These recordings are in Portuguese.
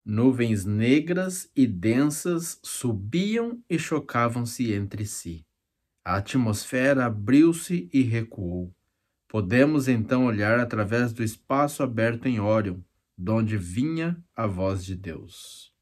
Nuvens negras e densas subiam e chocavam-se entre si. A atmosfera abriu-se e recuou. Podemos então olhar através do espaço aberto em Órion, donde vinha a voz de Deus.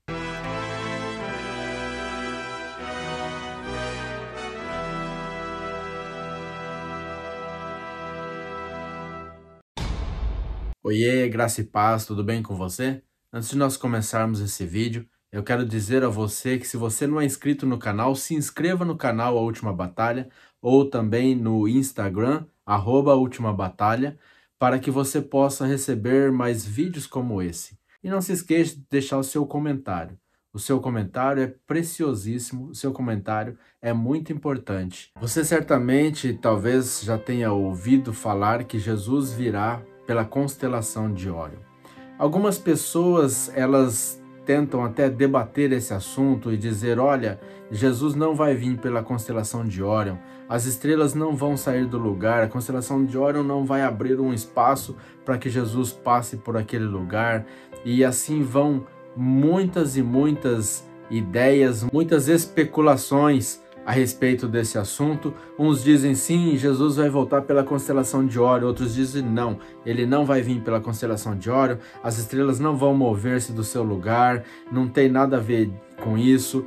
Oiê, graça e paz, tudo bem com você? Antes de nós começarmos esse vídeo, eu quero dizer a você que se você não é inscrito no canal, se inscreva no canal A Última Batalha ou também no Instagram, @ultimabatalha, para que você possa receber mais vídeos como esse. E não se esqueça de deixar o seu comentário. O seu comentário é preciosíssimo, o seu comentário é muito importante. Você certamente, talvez, já tenha ouvido falar que Jesus virá pela constelação de Órion. Algumas pessoas, elas tentam até debater esse assunto e dizer, olha, Jesus não vai vir pela constelação de Órion, as estrelas não vão sair do lugar, a constelação de Órion não vai abrir um espaço para que Jesus passe por aquele lugar, e assim vão muitas e muitas ideias, muitas especulações a respeito desse assunto. Uns dizem sim, Jesus vai voltar pela constelação de Órion, outros dizem não, ele não vai vir pela constelação de Órion, as estrelas não vão mover-se do seu lugar, não tem nada a ver com isso.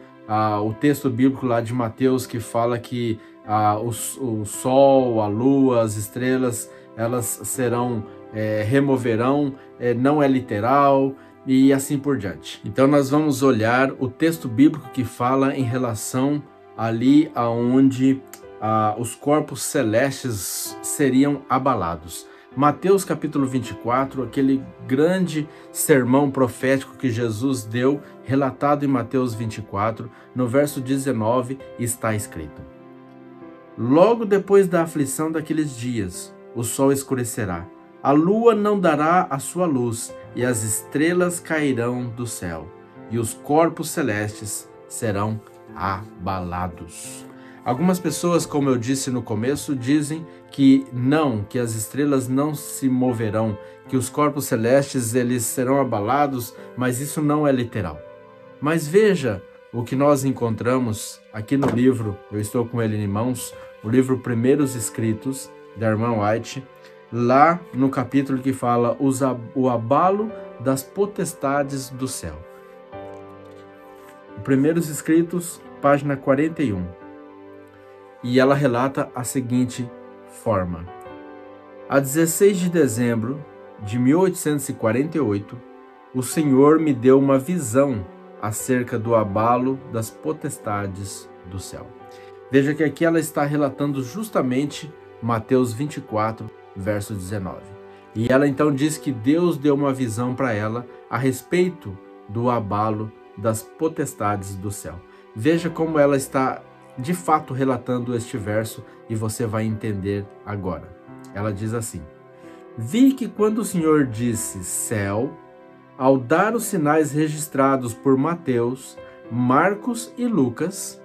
O texto bíblico lá de Mateus que fala que o sol, a lua, as estrelas, elas serão, removerão, não é literal, e assim por diante. Então nós vamos olhar o texto bíblico que fala em relação ali aonde os corpos celestes seriam abalados. Mateus capítulo 24, aquele grande sermão profético que Jesus deu, relatado em Mateus 24, no verso 19, está escrito: Logo depois da aflição daqueles dias, o sol escurecerá, a lua não dará a sua luz, e as estrelas cairão do céu, e os corpos celestes serão abalados. Algumas pessoas, como eu disse no começo, dizem que as estrelas não se moverão, que os corpos celestes eles serão abalados, mas isso não é literal. Mas veja o que nós encontramos aqui no livro, eu estou com ele em mãos, o livro Primeiros Escritos, da irmã White, lá no capítulo que fala o abalo das potestades do céu. Primeiros Escritos, página 41. E ela relata a seguinte forma: a 16 de dezembro de 1848, o Senhor me deu uma visão acerca do abalo das potestades do céu. Veja que aqui ela está relatando justamente Mateus 24, verso 19. E ela então diz que Deus deu uma visão para ela a respeito do abalo das potestades do céu. Veja como ela está de fato relatando este verso e você vai entender agora. Ela diz assim: Vi que quando o Senhor disse céu, ao dar os sinais registrados por Mateus, Marcos e Lucas,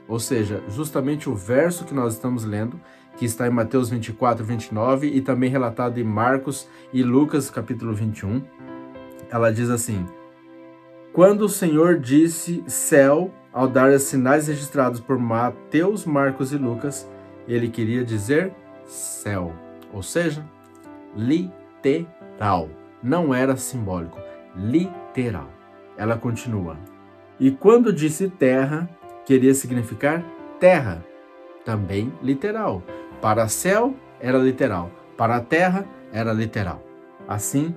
ou seja, justamente o verso que nós estamos lendo, que está em Mateus 24, 29 e também relatado em Marcos e Lucas, capítulo 21, ela diz assim: Quando o Senhor disse céu, ao dar os sinais registrados por Mateus, Marcos e Lucas, ele queria dizer céu, ou seja, literal. Não era simbólico, literal. Ela continua: E quando disse terra, queria significar terra, também literal. Para céu era literal, para a terra era literal. Assim,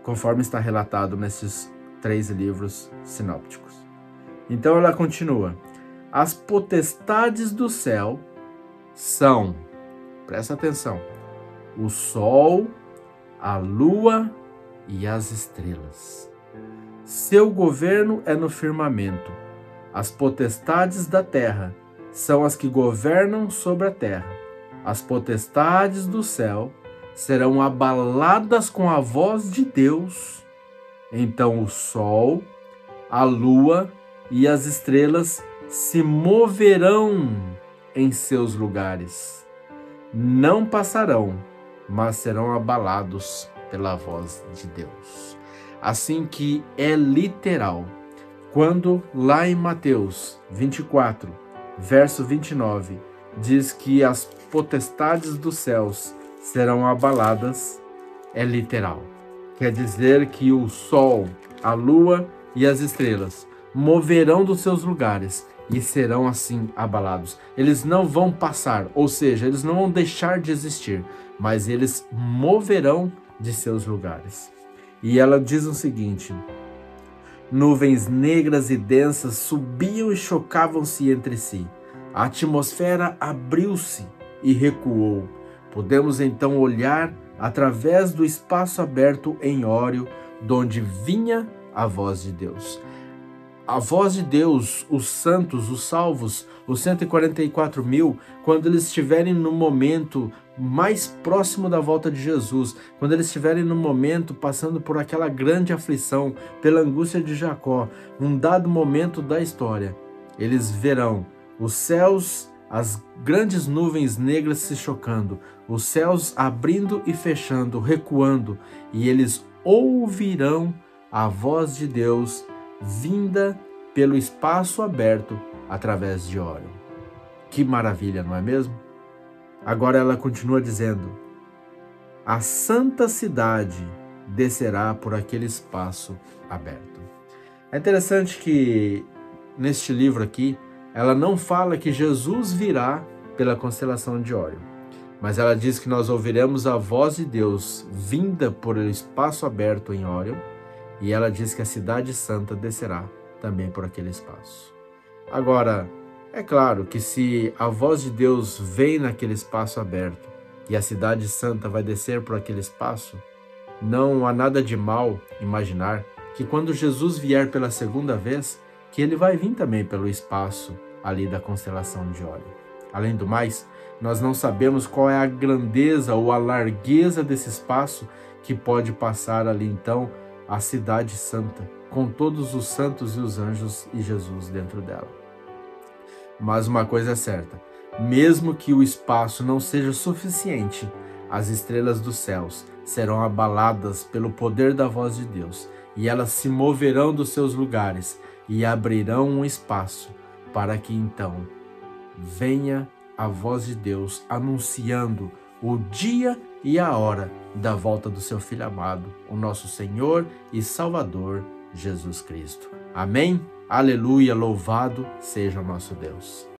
conforme está relatado nesses 3 livros sinópticos. Então ela continua: as potestades do céu são, presta atenção, o sol, a lua e as estrelas. Seu governo é no firmamento. As potestades da terra são as que governam sobre a terra. As potestades do céu serão abaladas com a voz de Deus. Então o sol, a lua e as estrelas se moverão em seus lugares. Não passarão, mas serão abalados pela voz de Deus. assim que é literal. Quando lá em Mateus 24, verso 29, diz que as potestades dos céus serão abaladas, é literal. Quer dizer que o sol, a lua e as estrelas moverão dos seus lugares e serão assim abalados. Eles não vão passar, ou seja, eles não vão deixar de existir, mas eles moverão de seus lugares. E ela diz o seguinte: nuvens negras e densas subiam e chocavam-se entre si. A atmosfera abriu-se e recuou. Podemos então olhar através do espaço aberto em Ório, de onde vinha a voz de Deus. A voz de Deus, os santos, os salvos, os 144 mil, quando eles estiverem no momento mais próximo da volta de Jesus, quando eles estiverem no momento passando por aquela grande aflição, pela angústia de Jacó, num dado momento da história, eles verão os céus, as grandes nuvens negras se chocando, os céus abrindo e fechando, recuando, e eles ouvirão a voz de Deus vinda pelo espaço aberto através de Órion. Que maravilha, não é mesmo? Agora ela continua dizendo: a santa cidade descerá por aquele espaço aberto. É interessante que neste livro aqui, ela não fala que Jesus virá pela constelação de Órion, mas ela diz que nós ouviremos a voz de Deus vinda por el espaço aberto em Órion, e ela diz que a cidade santa descerá também por aquele espaço. Agora, é claro que se a voz de Deus vem naquele espaço aberto e a cidade santa vai descer por aquele espaço, não há nada de mal imaginar que quando Jesus vier pela segunda vez, que ele vai vir também pelo espaço ali da constelação de Órion. Além do mais, nós não sabemos qual é a grandeza ou a largueza desse espaço que pode passar ali então a cidade santa, com todos os santos e os anjos e Jesus dentro dela. Mas uma coisa é certa, mesmo que o espaço não seja suficiente, as estrelas dos céus serão abaladas pelo poder da voz de Deus, e elas se moverão dos seus lugares e abrirão um espaço para que então venha a voz de Deus anunciando o dia e a hora da volta do seu Filho amado, o nosso Senhor e Salvador, Jesus Cristo. Amém? Aleluia, louvado seja o nosso Deus.